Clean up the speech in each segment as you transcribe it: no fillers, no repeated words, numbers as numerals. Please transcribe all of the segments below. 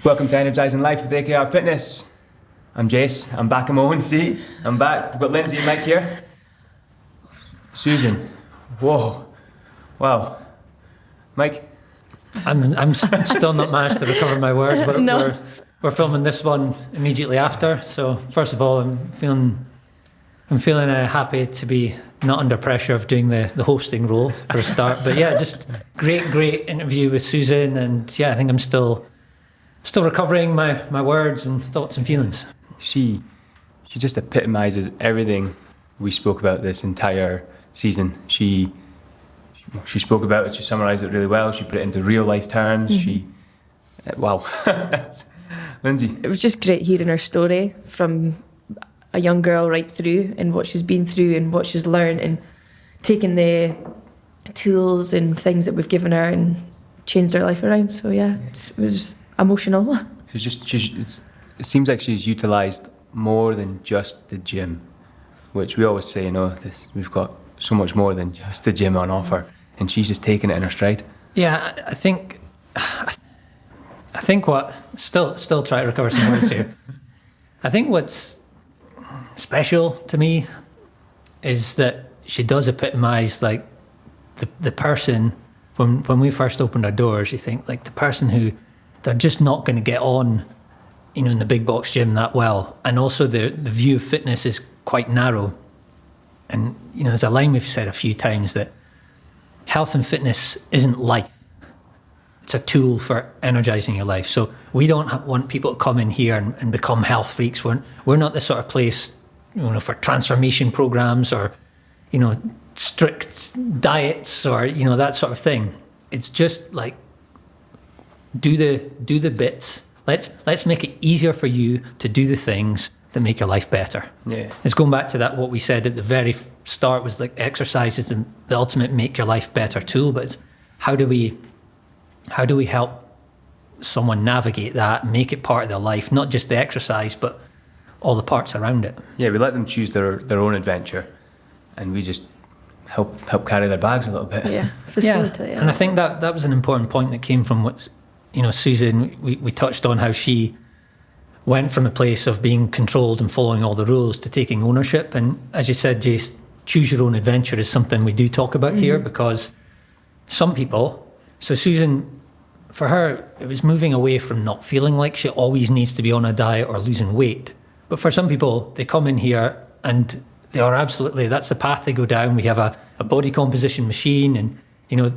Welcome to Energising Life with AKR Fitness. I'm Jase, I'm back in my own seat. I'm back, we've got Lynsey and Mike here. Susan, whoa, wow. Mike? I'm still not managed to recover my words. We're filming this one immediately after. So first of all, I'm feeling happy to be not under pressure of doing the hosting role for a start. But yeah, just great interview with Susan, and yeah, I think I'm still recovering my words and thoughts and feelings. She just epitomises everything we spoke about this entire season. She spoke about it, she summarised it really well, she put it into real life terms. Wow. Lynsey. It was just great hearing her story from a young girl right through, and what she's been through and what she's learned, and taking the tools and things that we've given her and changed her life around. So yeah, it was emotional. It seems like she's utilised more than just the gym, which we always say, we've got so much more than just the gym on offer, and she's just taken it in her stride. Yeah, I think what still try to recover some words here. I think what's special to me is that she does epitomise like the person when we first opened our doors. You think like the person who they're just not going to get on, in the big box gym that well, and also the view of fitness is quite narrow. And there's a line we've said a few times that health and fitness isn't life. It's a tool for energising your life. So we don't want people to come in here and become health freaks. We're not the sort of place, for transformation programs or, strict diets or, that sort of thing. It's just like, do the bits. Let's make it easier for you to do the things that make your life better. Yeah. It's going back to that, what we said at the very start was like exercise is the ultimate make your life better tool, but it's how do we help someone navigate that, make it part of their life, not just the exercise, but all the parts around it. Yeah, we let them choose their own adventure, and we just help carry their bags a little bit. Yeah, facilitate. Yeah. And I think that was an important point that came from what, Susan, we touched on how she went from a place of being controlled and following all the rules to taking ownership. And as you said, Jase, choose your own adventure is something we do talk about here, because some people, so Susan, for her, it was moving away from not feeling like she always needs to be on a diet or losing weight. But for some people, they come in here and they are absolutely, that's the path they go down. We have a body composition machine, and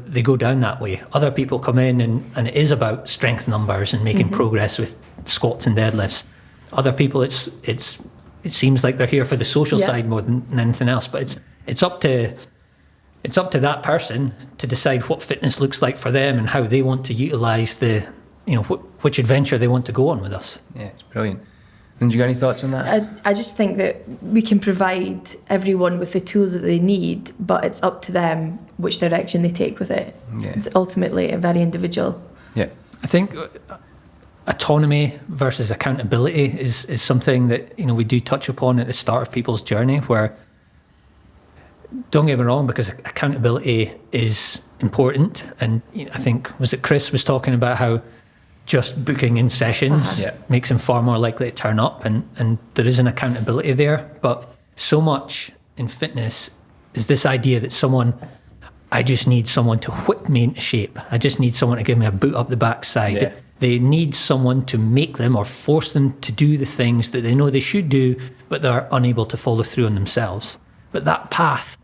they go down that way. Other people come in and it is about strength numbers and making progress with squats and deadlifts. Other people, it seems like they're here for the social side more than anything else. But it's up to that person to decide what fitness looks like for them and how they want to utilise which adventure they want to go on with us. Yeah, it's brilliant. And do you got any thoughts on that? I just think that we can provide everyone with the tools that they need, but it's up to them which direction they take with it. It's ultimately a very individual. Yeah. I think autonomy versus accountability is something that we do touch upon at the start of people's journey, where, don't get me wrong, because accountability is important, and I think, was it Chris was talking about how just booking in sessions makes him far more likely to turn up, and there is an accountability there. But so much in fitness is this idea that I just need someone to whip me into shape. I just need someone to give me a boot up the backside. Yeah. They need someone to make them or force them to do the things that they know they should do, but they're unable to follow through on themselves. But that path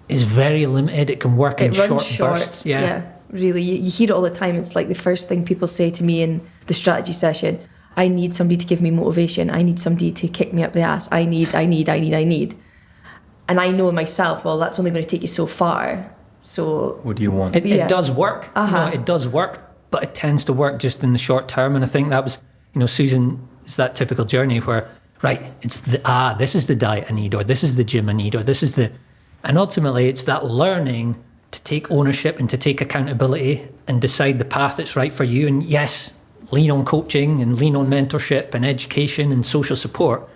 is very limited. It can work in short bursts. Yeah. Really, you hear it all the time. It's like the first thing people say to me in the strategy session: I need somebody to give me motivation. I need somebody to kick me up the ass. I need. And I know myself, well, that's only going to take you so far. So what do you want? It does work. It does work, but it tends to work just in the short term. And I think that was, Susan, is that typical journey where, right, it's this is the diet I need, or this is the gym I need, or this is and ultimately it's that learning to take ownership and to take accountability and decide the path that's right for you. And yes, lean on coaching and lean on mentorship and education and social support.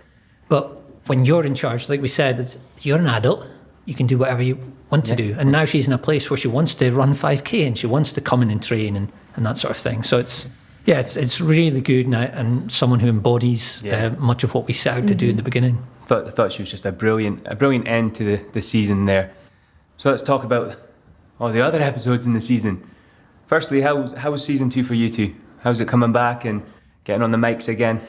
But when you're in charge, like we said, you're an adult, you can do whatever you want to do. And now she's in a place where she wants to run 5K and she wants to come in and train and that sort of thing. So Yeah, it's really good and someone who embodies much of what we set out to do in the beginning. Thought she was just a brilliant end to the season there. So let's talk about all the other episodes in the season. Firstly, how was season 2 for you two? How's it coming back and getting on the mics again?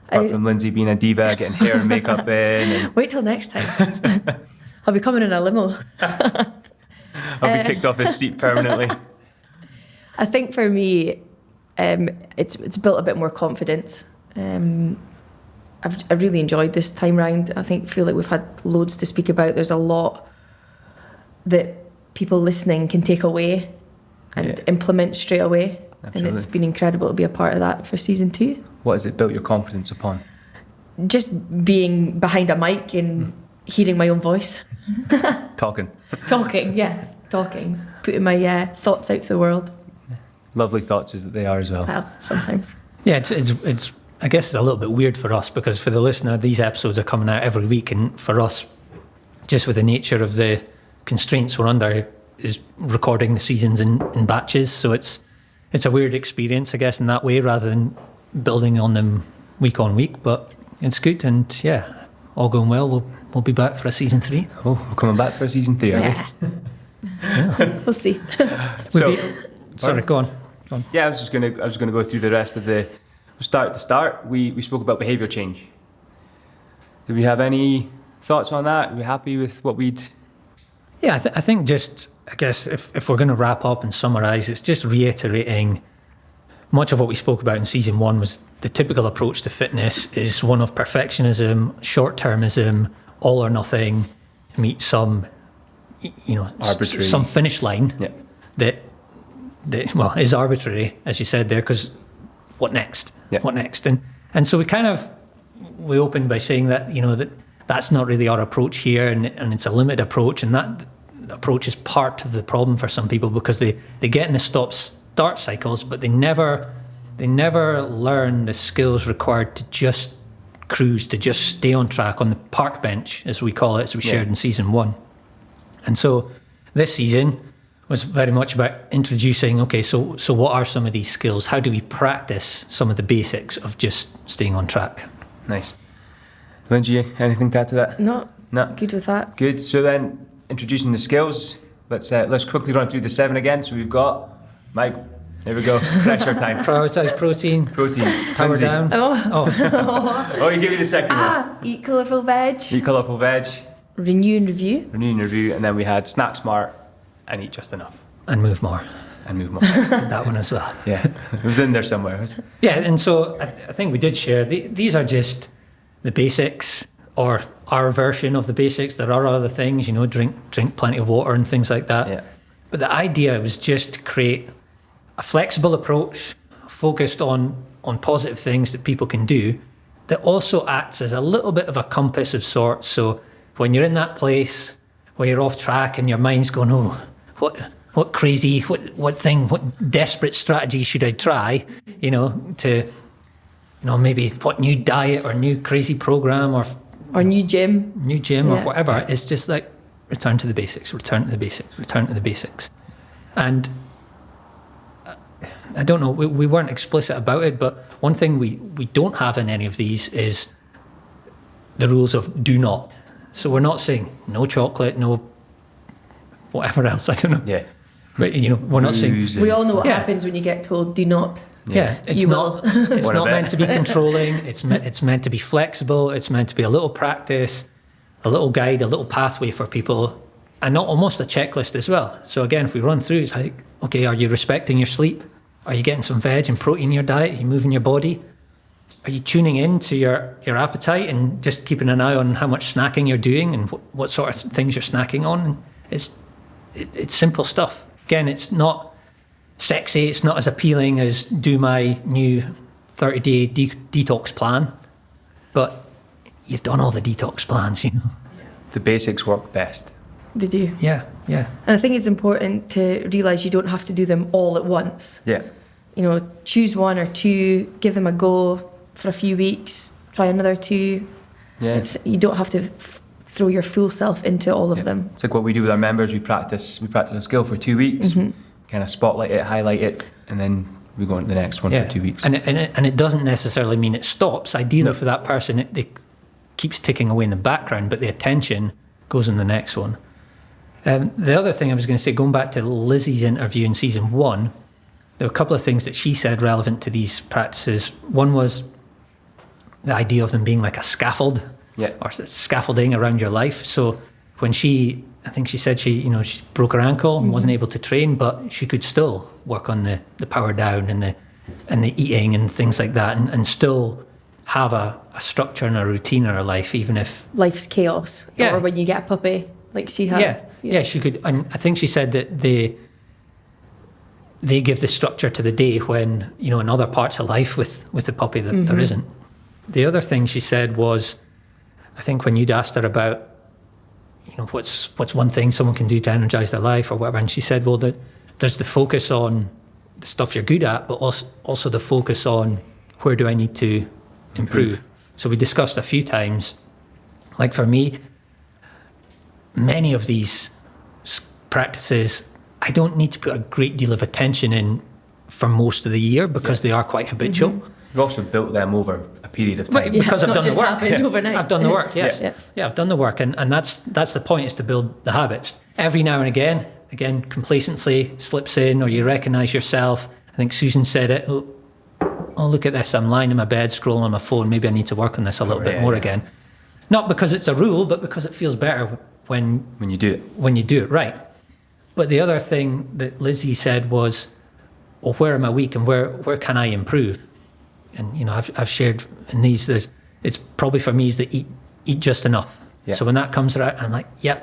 Apart from Lynsey being a diva, getting hair and makeup in. And Wait till next time. I'll be coming in a limo. I'll be kicked off his seat permanently. I think for me, it's built a bit more confidence. I've really enjoyed this time round. Feel like we've had loads to speak about. There's a lot that people listening can take away and implement straight away. Absolutely. And it's been incredible to be a part of that for season 2. What has it built your confidence upon? Just being behind a mic and hearing my own voice. Talking, yes, talking. Putting my thoughts out to the world. Lovely thoughts as they are as well. Well, sometimes. Yeah, it's I guess it's a little bit weird for us because for the listener, these episodes are coming out every week, and for us, just with the nature of the constraints we're under, is recording the seasons in batches. So it's a weird experience, I guess, in that way, rather than building on them week on week. But it's good, and yeah, all going well. We'll be back for a season 3. Oh, we're coming back for a season 3, are we? Yeah. We'll see. Sorry, go on. Yeah, I was gonna go through the rest of the start to start. We spoke about behaviour change. Do we have any thoughts on that? Are we happy with what we'd? Yeah, I think just, I guess, if we're going to wrap up and summarise, it's just reiterating much of what we spoke about in season 1 was the typical approach to fitness is one of perfectionism, short-termism, all or nothing, meet some, arbitrary, some finish line that is arbitrary, as you said there, because what next? Yeah. What next? And so we opened by saying that, that's not really our approach here, and it's a limited approach, and that approach is part of the problem for some people because they get in the stop-start cycles, but they never learn the skills required to just cruise, to just stay on track on the park bench, as we call it, as we shared in season 1. And so this season was very much about introducing, okay, so what are some of these skills? How do we practice some of the basics of just staying on track? Nice. Lynsey, anything to add to that? No. Good with that. Good. So then, introducing the skills, let's quickly run through the 7 again. So we've got Mike. There we go. Pressure time. Prioritise protein. Power Lynsey. down. Oh, you give me the second one. Eat colourful veg. Eat colourful veg. Renew and review. And then we had snack smart and eat just enough. And move more. That one as well. Yeah, it was in there somewhere. Was it? Yeah, and so I think we did share, these are just the basics, or our version of the basics. There are other things, drink plenty of water and things like that. Yeah. But the idea was just to create a flexible approach focused on positive things that people can do that also acts as a little bit of a compass of sorts. So when you're in that place where you're off track and your mind's going, oh, what crazy, what desperate strategy should I try, maybe what new diet or new crazy program or new gym or whatever. It's just like return to the basics. And I don't know, we weren't explicit about it, but one thing we don't have in any of these is the rules of do not. So we're not saying no chocolate, no whatever else, I don't know. Yeah. But, we're not saying... We all know what happens when you get told do not. Yeah, it's not meant to be controlling. It's meant to be flexible. It's meant to be a little practice, a little guide, a little pathway for people, and not almost a checklist as well. So again, if we run through, it's like, okay, are you respecting your sleep? Are you getting some veg and protein in your diet? Are you moving your body? Are you tuning in to your appetite and just keeping an eye on how much snacking you're doing and what sort of things you're snacking on? It's simple stuff. Again, it's not sexy. It's not as appealing as do my new 30-day detox plan. But you've done all the detox plans, The basics work best. They do. Yeah. And I think it's important to realise you don't have to do them all at once. Yeah. Choose 1 or 2, give them a go for a few weeks, try another 2. Yeah. You don't have to throw your full self into all of them. It's like what we do with our members. We practice a skill for 2 weeks, kind of spotlight it, highlight it, and then we go on to the next one for 2 weeks. And it doesn't necessarily mean it stops. Ideally for that person, it keeps ticking away in the background, but the attention goes in the next one. The other thing I was going to say, going back to Lizzie's interview in season 1, there were a couple of things that she said relevant to these practices. One was the idea of them being like a scaffold, or scaffolding around your life. So when I think she said she broke her ankle and wasn't able to train, but she could still work on the power down and the eating and things like that, and still have a structure and a routine in her life, even if life's chaos. Or when you get a puppy, like she had. Yeah, she could. And I think she said that they give the structure to the day when, in other parts of life with the puppy that there isn't. The other thing she said was, I think when you'd asked her about, what's one thing someone can do to energize their life or whatever, and she said, well, there's the focus on the stuff you're good at, but also the focus on where do I need to improve. So we discussed a few times, like for me, many of these practices, I don't need to put a great deal of attention in for most of the year because they are quite habitual. You've also built them over a period of time. Because I've done the work. Overnight. I've done the work, yes. Yeah, I've done the work, and that's the point, is to build the habits. Every now and again, complacency slips in, or you recognise yourself. I think Susan said it, oh, look at this, I'm lying in my bed scrolling on my phone, maybe I need to work on this a little bit more again. Not because it's a rule, but because it feels better when you do it. When you do it right. But the other thing that Lynsey said was, well, where am I weak and where can I improve? And I've shared in these, it's probably for me is to eat just enough. Yeah. So when that comes around, I'm like, I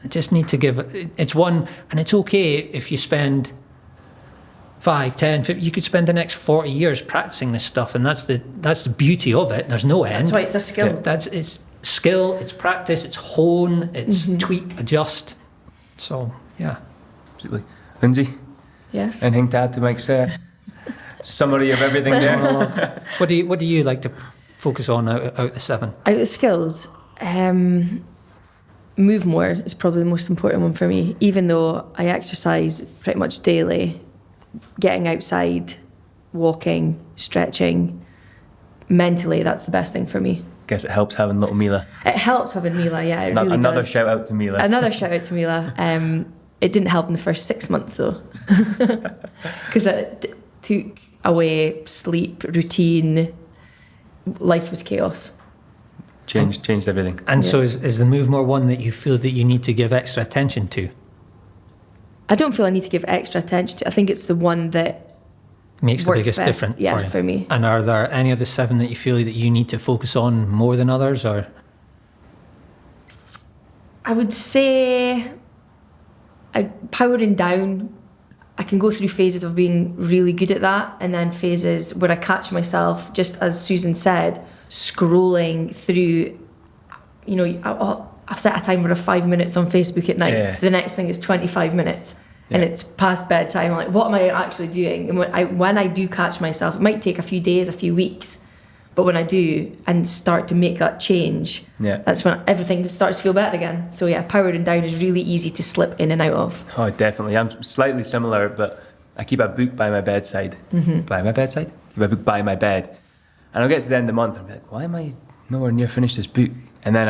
just need to give it's one, and it's okay if you spend 5, 10, 50, you could spend the next 40 years practicing this stuff, and that's the beauty of it. There's no end. That's why it's a skill. It's skill, it's practice, it's hone, it's tweak, adjust. So absolutely. Lynsey? Yes. Anything to add to Mike's summary of everything there? What do you like to focus on out the 7? Out the skills, move more is probably the most important one for me. Even though I exercise pretty much daily, getting outside, walking, stretching, mentally, that's the best thing for me. Guess it helps having little Mila. It helps having Mila, yeah. It really Another does. shout out to Mila. Another shout out to Mila. It didn't help in the first 6 months though, because it took away sleep, routine. Life was chaos. Changed everything. And so is the move more one that you feel that you need to give extra attention to? I don't feel I need to give extra attention to. I think it's the one that makes the works biggest best, difference for me. And are there any of the 7 that you feel that you need to focus on more than others, or? I would say powering down. I can go through phases of being really good at that, and then phases where I catch myself, just as Susan said, scrolling through. I'll set a timer of 5 minutes on Facebook at night. Yeah. The next thing is 25 minutes. Yeah. And it's past bedtime. I'm like, what am I actually doing? And when I do catch myself, it might take a few days, a few weeks, but when I do and start to make that change, that's when everything starts to feel better again. So powering down is really easy to slip in and out of. Oh, definitely. I'm slightly similar, but I keep a book by my bedside. By my bedside? Keep a book by my bed. And I'll get to the end of the month and I'm like, why am I nowhere near finished this book? And then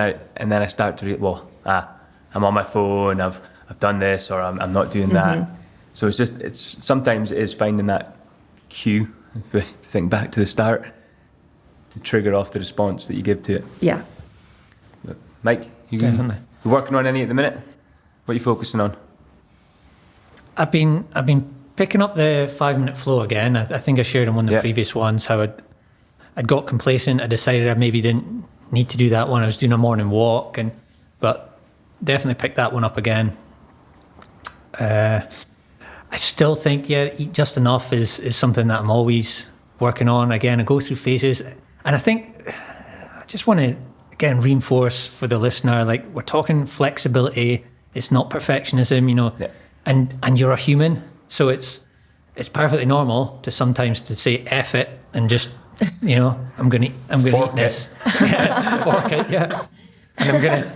I start to read, I'm on my phone, I've done this, or I'm not doing that. So sometimes it is finding that cue, if we think back to the start, to trigger off the response that you give to it. Yeah. But Mike, you working on any at the minute? What are you focusing on? I've been picking up the 5-minute flow again. I think I shared in one of the previous ones how I'd got complacent. I decided I maybe didn't need to do that one. I was doing a morning walk, but definitely picked that one up again. I still think eat just enough is something that I'm always working on. Again, I go through phases, and I think I just want to again reinforce for the listener, like, we're talking flexibility. It's not perfectionism, and you're a human, so it's perfectly normal to sometimes to say F it and just I'm gonna eat this. Fork it, and I'm gonna.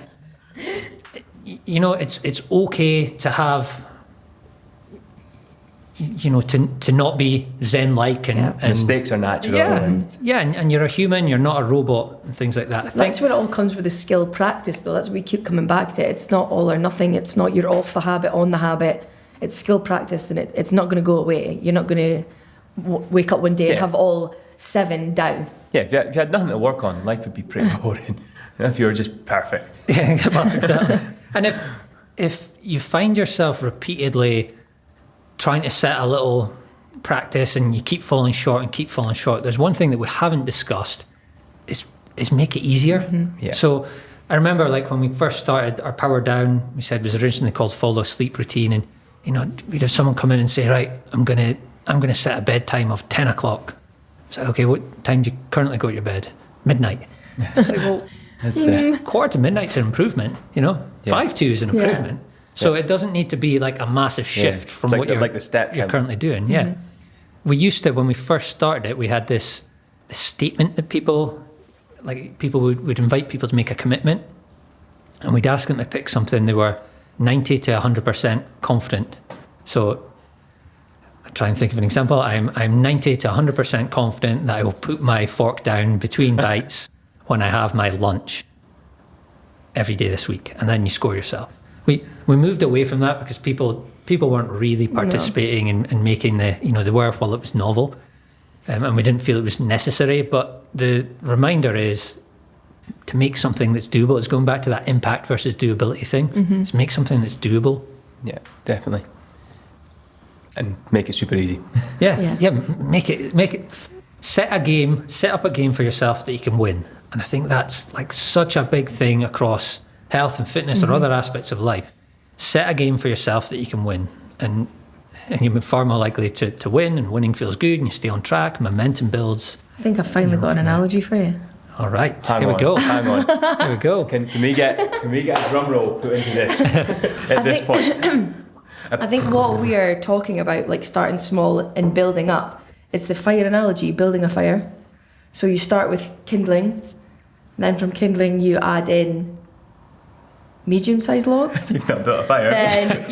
It's okay to have. to not be zen-like and mistakes are natural. And you're a human, you're not a robot and things like that. That's where it all comes with the skill practice, though. That's what we keep coming back to. It's not all or nothing. It's not you're off the habit, on the habit. It's skill practice, and it's not going to go away. You're not going to wake up one day and have all 7 down. Yeah, if you had nothing to work on, life would be pretty boring. If you were just perfect. Yeah, well, exactly. And if you find yourself repeatedly trying to set a little practice and you keep falling short, there's one thing that we haven't discussed is make it easier. Mm-hmm. Yeah. So I remember, like, when we first started our Power Down, we said it was originally called Follow Sleep Routine, and we'd have someone come in and say, right, I'm gonna set a bedtime of 10 o'clock. So, okay, what time do you currently go to your bed? Midnight. It's like, well, quarter to midnight's an improvement, 5 to is an improvement. So it doesn't need to be like a massive shift from what you're currently doing. Yeah. We used to, when we first started it, we had this statement that people would invite people to make a commitment, and we'd ask them to pick something they were 90 to 100% confident. So I try and think of an example. I'm 90 to 100% confident that I will put my fork down between bites when I have my lunch every day this week, and then you score yourself. We moved away from that because people weren't really participating in making they were while it was novel, and we didn't feel it was necessary. But the reminder is to make something that's doable. It's going back to that impact versus doability thing. Mm-hmm. It's make something that's doable. Yeah, definitely. And make it super easy. Yeah. Make it. Set up a game for yourself that you can win. And I think that's like such a big thing across health and fitness or other aspects of life. Set a game for yourself that you can win, and you'll be far more likely to win, and winning feels good, and you stay on track, momentum builds. I think I've finally got an analogy for you. All right, here we go. Hang on. Here we go. Can we get a drum roll put into this at this point? I think what we are talking about, like starting small and building up, it's the fire analogy, building a fire. So you start with kindling, then from kindling you add in medium-sized logs. You've not built a fire. Then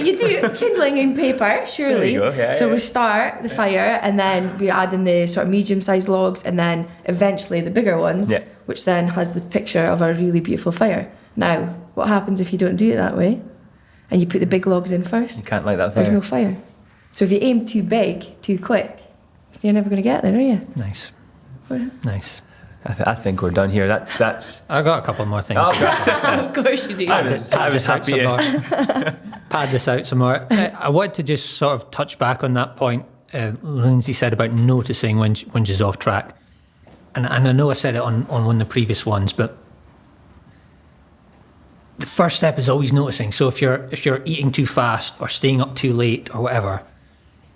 you do kindling in paper, surely. There you go. So we start the fire, and then we add in the sort of medium-sized logs, and then eventually the bigger ones, which then has the picture of a really beautiful fire. Now, what happens if you don't do it that way, and you put the big logs in first? You can't light that fire. There's no fire. So if you aim too big, too quick, you're never going to get there, are you? Nice. I think we're done here. That's. I got a couple more things. Of course you do. I was happy to pad this out some more. I want to just sort of touch back on that point Lynsey said about noticing when she's off track. And I know I said it on one of the previous ones, but the first step is always noticing. So if you're eating too fast or staying up too late or whatever,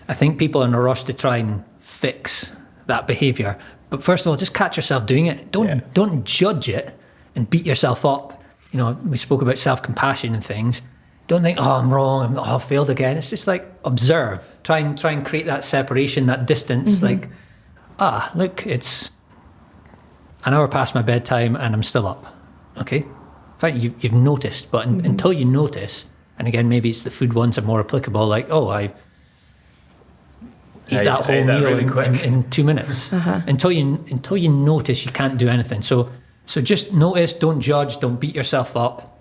I think people are in a rush to try and fix that behaviour. But first of all, just catch yourself doing it. Don't judge it and beat yourself up. We spoke about self-compassion and things. Don't think, oh, I'm wrong, I failed again. It's just like observe. Try and create that separation, that distance. Mm-hmm. Like, look, it's an hour past my bedtime and I'm still up. Okay, fine, you've noticed. But until you notice, and again, maybe it's the food ones are more applicable. Like, I eat that whole meal really in 2 minutes. Uh-huh. Until you notice, you can't do anything. So just notice, don't judge, don't beat yourself up,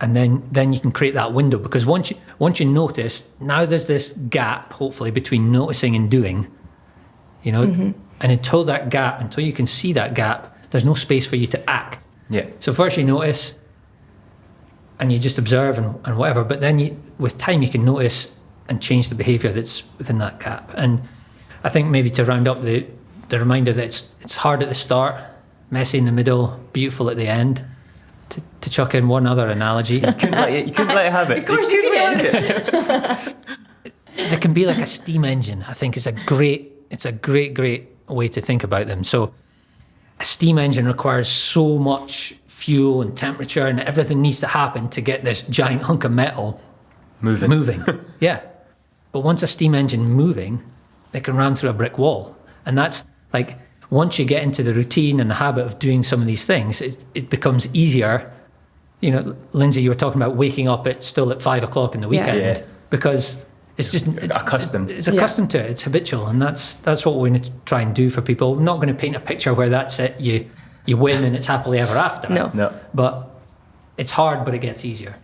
and then you can create that window. Because once you notice, now there's this gap, hopefully, between noticing and doing. And until you can see that gap, there's no space for you to act. Yeah. So first you notice, and you just observe and whatever. But then with time, you can notice and change the behaviour that's within that gap. And I think maybe to round up the reminder that it's hard at the start, messy in the middle, beautiful at the end. To chuck in one other analogy. You couldn't let it have it. Of course you did. They can be like a steam engine. I think it's a great way to think about them. So a steam engine requires so much fuel and temperature, and everything needs to happen to get this giant hunk of metal moving. Yeah. But once a steam engine moving, they can ram through a brick wall. And that's like, once you get into the routine and the habit of doing some of these things, it becomes easier. Lynsey, you were talking about waking up still at 5 o'clock in the weekend, because it's just accustomed. It's accustomed to it. It's habitual, and that's what we're going to try and do for people. We're not going to paint a picture where that's it. You win and it's happily ever after. No. But it's hard, but it gets easier.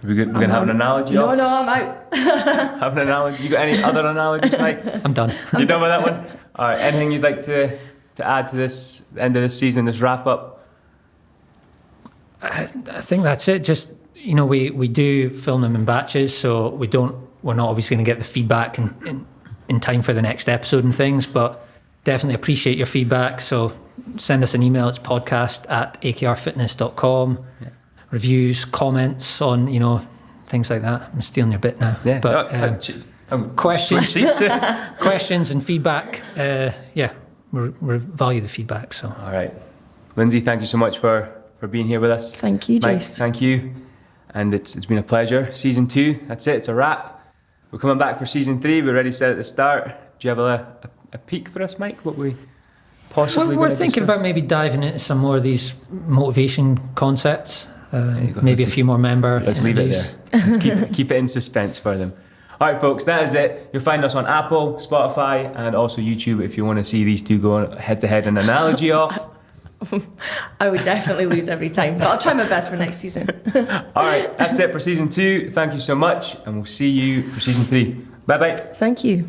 We're going to have an analogy No, off? no, I'm out. Have an analogy? You got any other analogies, Mike? I'm done. You're done with that one? All right. Anything you'd like to add to this end of this season, this wrap up? I think that's it. Just, we do film them in batches, so we're not always going to get the feedback in time for the next episode and things, but definitely appreciate your feedback. So send us an email. It's podcast@akrfitness.com. Yeah. Reviews, comments on, things like that. I'm stealing your bit now. Yeah. But questions and feedback. We value the feedback. So. All right. Lynsey, thank you so much for being here with us. Thank you, Mike, Jase. thank you. And it's been a pleasure. Season 2, that's it. It's a wrap. We're coming back for season 3. We already said at the start. Do you have a peek for us, Mike? What we possibly We're thinking about maybe diving into some more of these motivation concepts. Maybe a few more member. Let's leave it there. Let's keep it in suspense for them. All right, folks, that is it. You'll find us on Apple, Spotify, and also YouTube if you want to see these two go head to head an analogy off. I would definitely lose every time, but I'll try my best for next season. All right, that's it for season 2. Thank you so much, and we'll see you for season 3. Bye bye. Thank you.